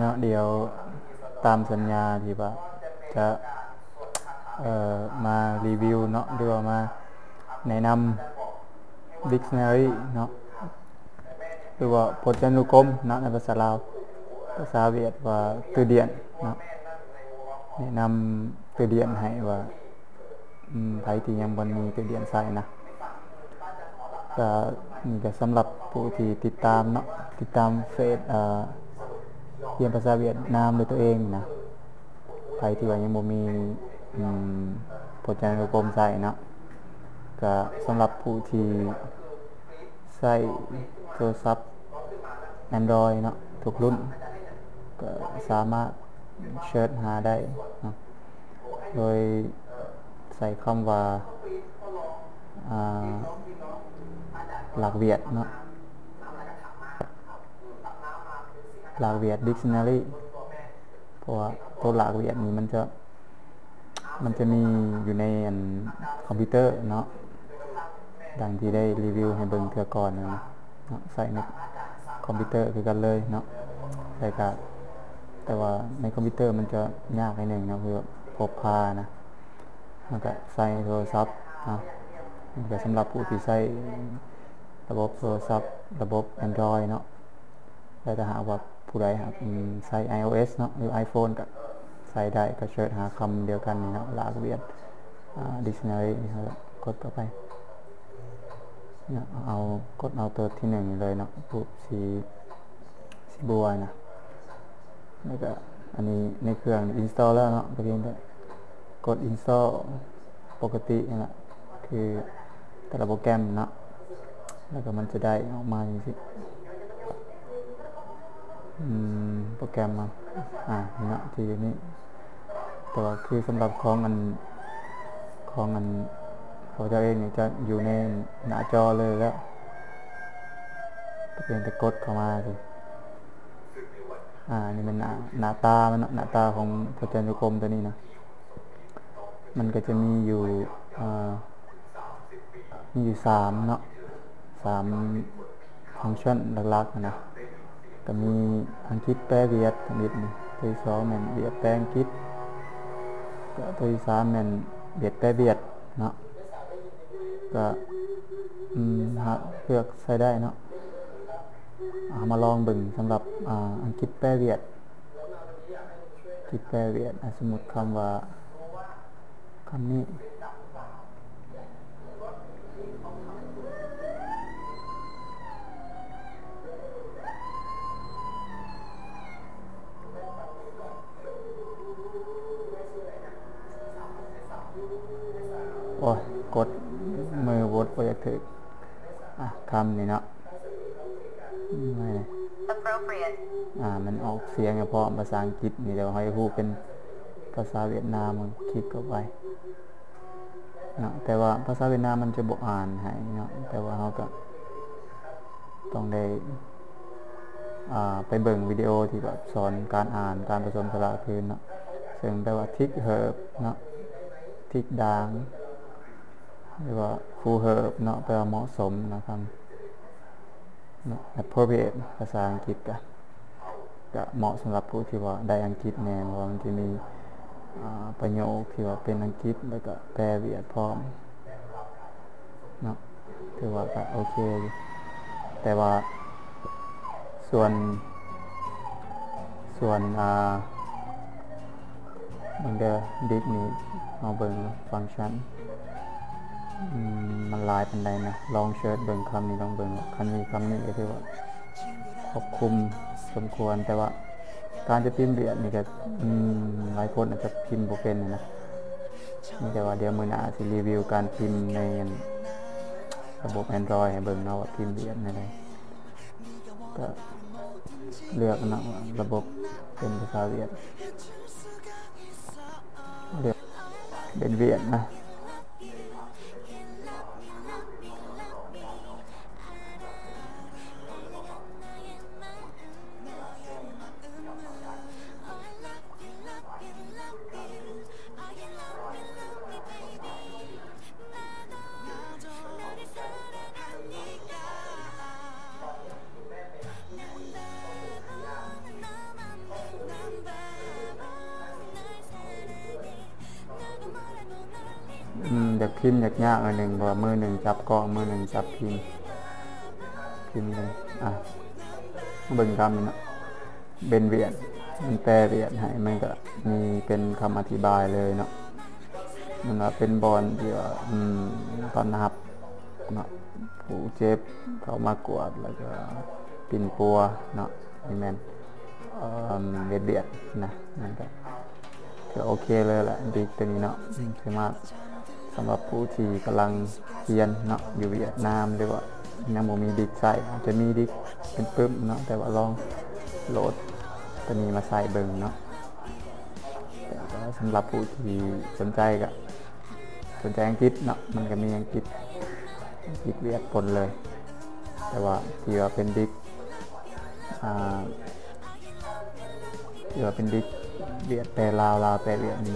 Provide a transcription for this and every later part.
เนาะเดี๋ยวตามสัญญาที่ว่าจะมารีวิวเนาะหรือว่ามาแนะนำ dictionary เนาะหรือว่าพจนานุกรมเนาะในภาษาลาวภาษาเวียดว่าtừ điểnเนาะแนะนำtừ điểnให้ว่าไผที่ยังบ่มีtừ điểnใช้นะก็นี่ก็สำหรับผู้ที่ติดตามเนาะติดตามเฟซเรียนภาษาเวียดนามด้วยตัวเองนะใครที่ว่ายังบ่มีพจนานุกรมใช้เนาะก็สำหรับผู้ที่ใช้โทรศัพท์ Android เนาะทุกรุ่นก็สามารถเสิร์ชหาได้เนาะโดยใส่คำว่าหลักเวียดเนาะหลักเวียด dictionary เพราะว่าตัวหลักเวียดนี้มันจะมีอยู่ในคอมพิวเตอร์เนาะดังที่ได้รีวิวให้เบิ่งเทื่อก่อนนะเนาะใส่ในคอมพิวเตอร์คือกันเลยเนาะใส่กับแต่ว่าในคอมพิวเตอร์มันจะยากนิดนึงนะคือพกพานะมันก็ใส่โทรศัพท์นะมันก็สำหรับผู้ที่ใช้ระบบโทรศัพท์ระบบ Android เนาะแต่ถ้าหากว่าผู้ใดใช้ iOS เนาะหรือ iPhone ก็ใส่ได้ก็เสิร์ชหาคำเดียวกันนี่เนาะหลักเวียดdictionary นี่ครับกดเข้าไปเนี่ยกดเอาตัวที่1เลยเนาะปุ๊บสีบัวนะแล้วก็อันนี้ในเครื่อง install แล้วเนาะก็เพียงแต่กด install ปกตินี่แหละคือแต่ละโปรแกรมเนาะแล้วก็มันจะได้ออกมาอย่างนี้โปรแกรมมาเนาะที่นี้แต่ว่าคือสำหรับของเขาเจ้าเองเนี่ยจะอยู่ในหน้าจอเลยแล้วเพียงแต่กดเข้ามาสินี่มันหน้าตามันหน้าตาของพจนานุกรมตัวนี้นะมันก็จะมีอยู่3เนาะ3ฟังก์ชันหลักๆนะก็มีอังกฤษแปลเวียดนิดนึงตัวที่2แม่นเวียดแปลอังกฤษก็ตัวที่3แม่นเวียดแปลเวียดเนาะก็เลือกใช้ได้เนาะมาลองเบิ่งสำหรับอังกฤษแปลเวียดสมมุติคำว่าคำนี้โอ้ยกดมือวดไปถึงคำนี้เนาะไม่มันออกเสียงเฉพาะภาษาอังกฤษนี่เดี๋ยวให้พูดเป็นภาษาเวียดนามมันคลิกเข้าไปเนาะแต่ว่าภาษาเวียดนามมันจะบอกอ่านให้เนาะแต่ว่าเราก็ต้องได้ไปเบิ่งวิดีโอที่แบบสอนการอ่านการผสมสระคืนเนาะซึ่งแปลว่าทิกเฮิร์บเนาะทิกด่างหรือว่าฟูเฮิร์บเนาะแปลว่าเหมาะสมนะครับappropriate ภาษาอังกฤษก็เหมาะสำหรับผู้ที่ว่าได้อังกฤษแน่เพราะมันจะมีประโยคที่ว่าเป็นอังกฤษแล้วก็แปลเวียดพร้อมเนาะถือว่าก็โอเคแต่ว่าส่วนมันเดดิกนี่เอาเบิ่งฟังก์ชันมันลายเป็นไรนะลองเชิญเบิ่งคำนี้ลองเบิ่งคำนี้ก็ถือว่าครอบคลุมสมควรแต่ว่าการจะพิมพ์เวียดนี่ก็หลายคนอาจจะพิมพ์บ่เป็นนะนี่แต่ว่าเดี๋ยวมื้อหน้าสิรีวิวการพิมพ์ในระบบ Android ให้เบิ่งเนาะว่าพิมพ์เวียดอะไรก็เลือกเนาะระบบเป็นภาษาเวียดเลือกเป็นเวียดนะ พิมพ์ยากๆหน่อยหนึ่งเพราะมือหนึ่งจับกล้องมือหนึ่งจับพิมพ์กันเบิ่งคำเนาะเป็นเวียดมันแปลเวียดให้มันก็มีเป็นคำอธิบายเลยเนาะมันว่าเป็นบอลที่ว่าตอนนับเนาะผู้เจ็บเขามากวดแล้วก็ปิ่นปัวเนาะนี่แมนเบียดนะนั่นก็โอเคเลยแหละดีตัวนี้เนาะคือมากสำหรับผู้ที่กำลังเรียนเนาะอยู่เวียดนามหรือว่ายังบ่มีดิกใส่อาจจะมีดิกเป็นปึ๊บเนาะแต่ว่าลองโหลดตัวนี้มาใส่เบิ่งเนาะแต่ก็สำหรับผู้ที่สนใจอังกฤษเนาะมันก็มีอังกฤษเวียดปนเลยแต่ว่าที่ว่าเป็นดิกที่ว่าเป็นดิกเวียดแปลลาวแปลเวียดนี่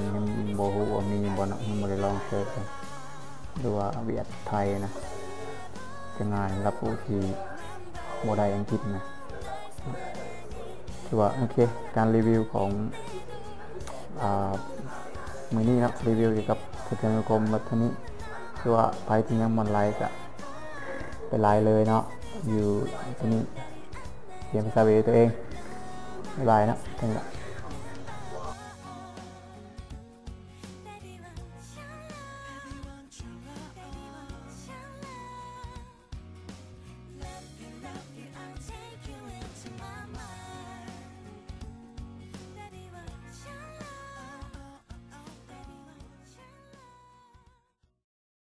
บ่ฮู้ว่ามีบ่เนาะบ่ได้ลองเสิร์ชดูว่าเวียดไทยนะจะง่ายสำหรับผู้ที่บ่ได้อังกฤษนะถือว่าโอเคการรีวิวของมื้อนี้เนาะรีวิวเกี่ยวกับพุทธนุกรมรถคันนี้คือว่าไปที่ยังมันไลค์ก็ไปไลค์เลยเนาะอยู่ที่นี่เรียนภาษาเวตัวเองบ๊ายบายเนาะ